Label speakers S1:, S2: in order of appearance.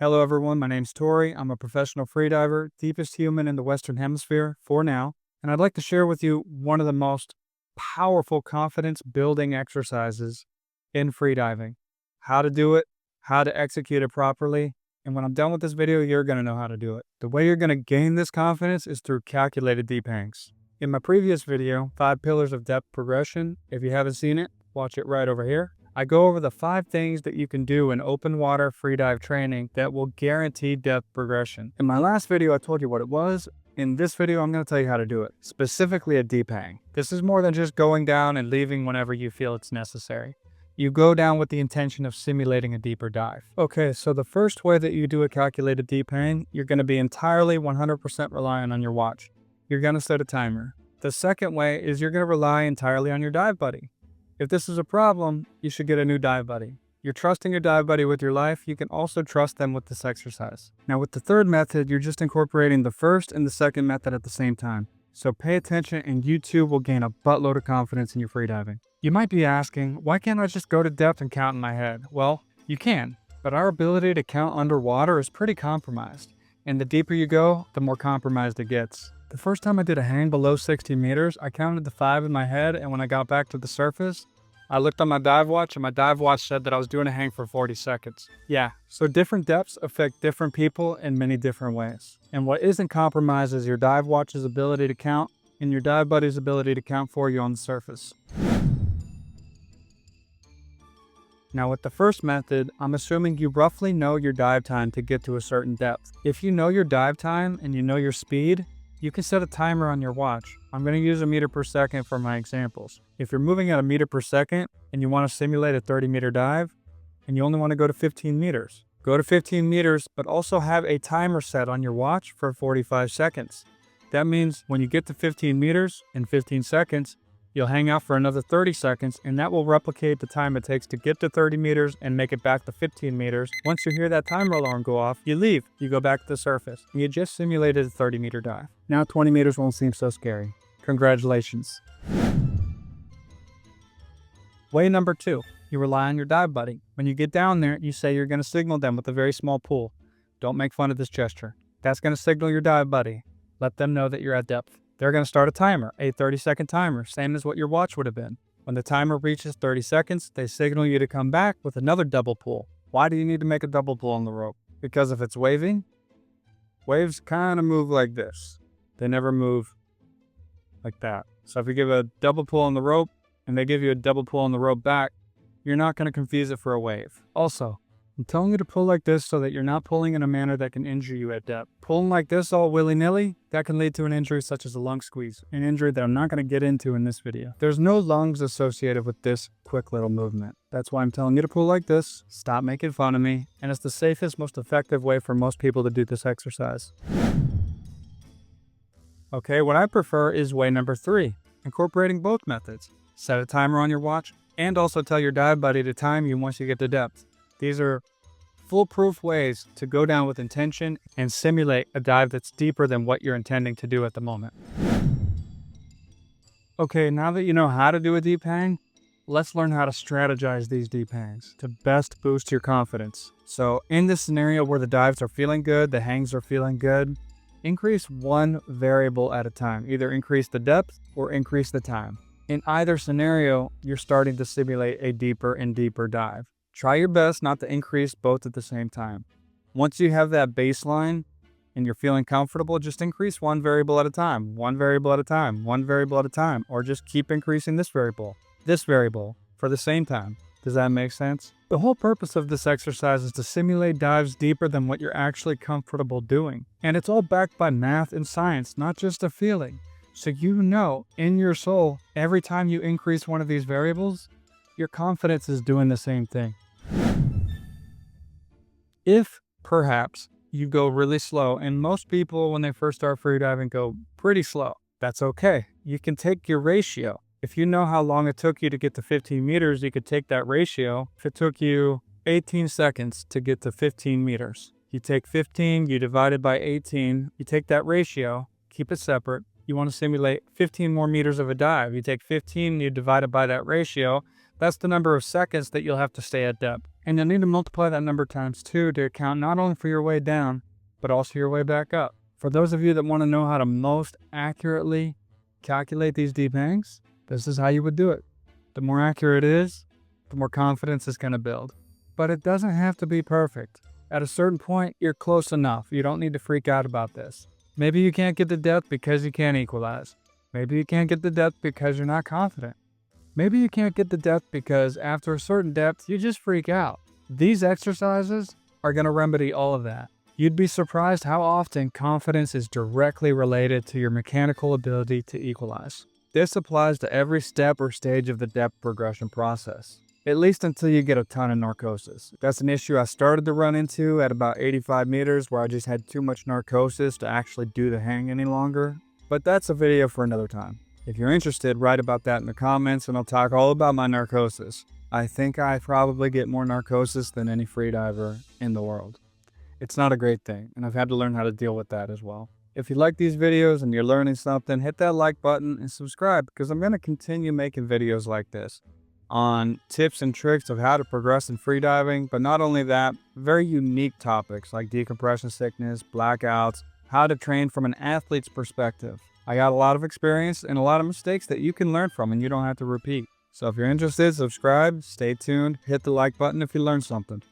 S1: Hello everyone, my name's Tori. I'm a professional freediver, deepest human in the Western Hemisphere for now, and I'd like to share with you one of the most powerful confidence building exercises in freediving. How to do it, how to execute it properly, and when I'm done with this video, you're going to know how to do it. The way you're going to gain this confidence is through calculated deep hangs. In my previous video, 5 Pillars of Depth Progression, if you haven't seen it, watch it right over here. I go over the 5 things that you can do in open water freedive training that will guarantee depth progression. In my last video, I told you what it was. In this video, I'm going to tell you how to do it, specifically a deep hang. This is more than just going down and leaving whenever you feel it's necessary. You go down with the intention of simulating a deeper dive. Okay, so the first way that you do a calculated deep hang, you're going to be entirely 100% reliant on your watch. You're going to set a timer. The second way is you're going to rely entirely on your dive buddy. If this is a problem, you should get a new dive buddy. You're trusting your dive buddy with your life. You can also trust them with this exercise. Now with the third method, you're just incorporating the first and the second method at the same time. So pay attention and you too will gain a buttload of confidence in your freediving. You might be asking, why can't I just go to depth and count in my head? Well, you can, but our ability to count underwater is pretty compromised. And the deeper you go, the more compromised it gets. The first time I did a hang below 60 meters, I counted the 5 in my head, and when I got back to the surface, I looked on my dive watch, and my dive watch said that I was doing a hang for 40 seconds. Yeah, so different depths affect different people in many different ways. And what isn't compromised is your dive watch's ability to count and your dive buddy's ability to count for you on the surface. Now with the first method, I'm assuming you roughly know your dive time to get to a certain depth. If you know your dive time and you know your speed, you can set a timer on your watch. I'm going to use a meter per second for my examples. If you're moving at a meter per second and you want to simulate a 30-meter dive and you only want to go to 15 meters, go to 15 meters, but also have a timer set on your watch for 45 seconds. That means when you get to 15 meters in 15 seconds, you'll hang out for another 30 seconds, and that will replicate the time it takes to get to 30 meters and make it back to 15 meters. Once you hear that timer alarm go off, you leave, you go back to the surface, and you just simulated a 30-meter dive. Now 20 meters won't seem so scary. Congratulations. Way number 2, you rely on your dive buddy. When you get down there, you say you're going to signal them with a very small pull. Don't make fun of this gesture. That's going to signal your dive buddy. Let them know that you're at depth. They're going to start a timer, a 30-second timer, same as what your watch would have been. When the timer reaches 30 seconds, they signal you to come back with another double pull. Why do you need to make a double pull on the rope? Because if it's waving, waves kind of move like this. They never move like that. So if you give a double pull on the rope and they give you a double pull on the rope back, you're not going to confuse it for a wave. Also, I'm telling you to pull like this so that you're not pulling in a manner that can injure you at depth. Pulling like this all willy-nilly, that can lead to an injury such as a lung squeeze, an injury that I'm not going to get into in this video. There's no lungs associated with this quick little movement. That's why I'm telling you to pull like this, stop making fun of me, and it's the safest, most effective way for most people to do this exercise. Okay, what I prefer is way number 3, incorporating both methods. Set a timer on your watch, and also tell your dive buddy to time you once you get to depth. These are foolproof ways to go down with intention and simulate a dive that's deeper than what you're intending to do at the moment. Okay, now that you know how to do a deep hang, let's learn how to strategize these deep hangs to best boost your confidence. So in this scenario where the dives are feeling good, the hangs are feeling good, increase one variable at a time. Either increase the depth or increase the time. In either scenario, you're starting to simulate a deeper and deeper dive. Try your best not to increase both at the same time. Once you have that baseline and you're feeling comfortable, just increase one variable at a time, one variable at a time, one variable at a time, or just keep increasing this variable for the same time. Does that make sense? The whole purpose of this exercise is to simulate dives deeper than what you're actually comfortable doing. And it's all backed by math and science, not just a feeling. So you know in your soul, every time you increase one of these variables, your confidence is doing the same thing. If, perhaps, you go really slow, and most people when they first start freediving go pretty slow, that's okay. You can take your ratio. If you know how long it took you to get to 15 meters, you could take that ratio. If it took you 18 seconds to get to 15 meters, you take 15, you divide it by 18, you take that ratio, keep it separate. You want to simulate 15 more meters of a dive. You take 15, you divide it by that ratio. That's the number of seconds that you'll have to stay at depth. And you'll need to multiply that number times 2 to account not only for your way down, but also your way back up. For those of you that want to know how to most accurately calculate these deep hangs, this is how you would do it. The more accurate it is, the more confidence it's going to build. But it doesn't have to be perfect. At a certain point, you're close enough. You don't need to freak out about this. Maybe you can't get the depth because you can't equalize. Maybe you can't get the depth because you're not confident. Maybe you can't get the depth because after a certain depth, you just freak out. These exercises are going to remedy all of that. You'd be surprised how often confidence is directly related to your mechanical ability to equalize. This applies to every step or stage of the depth progression process, at least until you get a ton of narcosis. That's an issue I started to run into at about 85 meters where I just had too much narcosis to actually do the hang any longer. But that's a video for another time. If you're interested, write about that in the comments and I'll talk all about my narcosis. I think I probably get more narcosis than any freediver in the world. It's not a great thing, and I've had to learn how to deal with that as well. If you like these videos and you're learning something, hit that like button and subscribe because I'm going to continue making videos like this on tips and tricks of how to progress in freediving, but not only that, very unique topics like decompression sickness, blackouts, how to train from an athlete's perspective. I got a lot of experience and a lot of mistakes that you can learn from and you don't have to repeat. So if you're interested, subscribe, stay tuned, hit the like button if you learned something.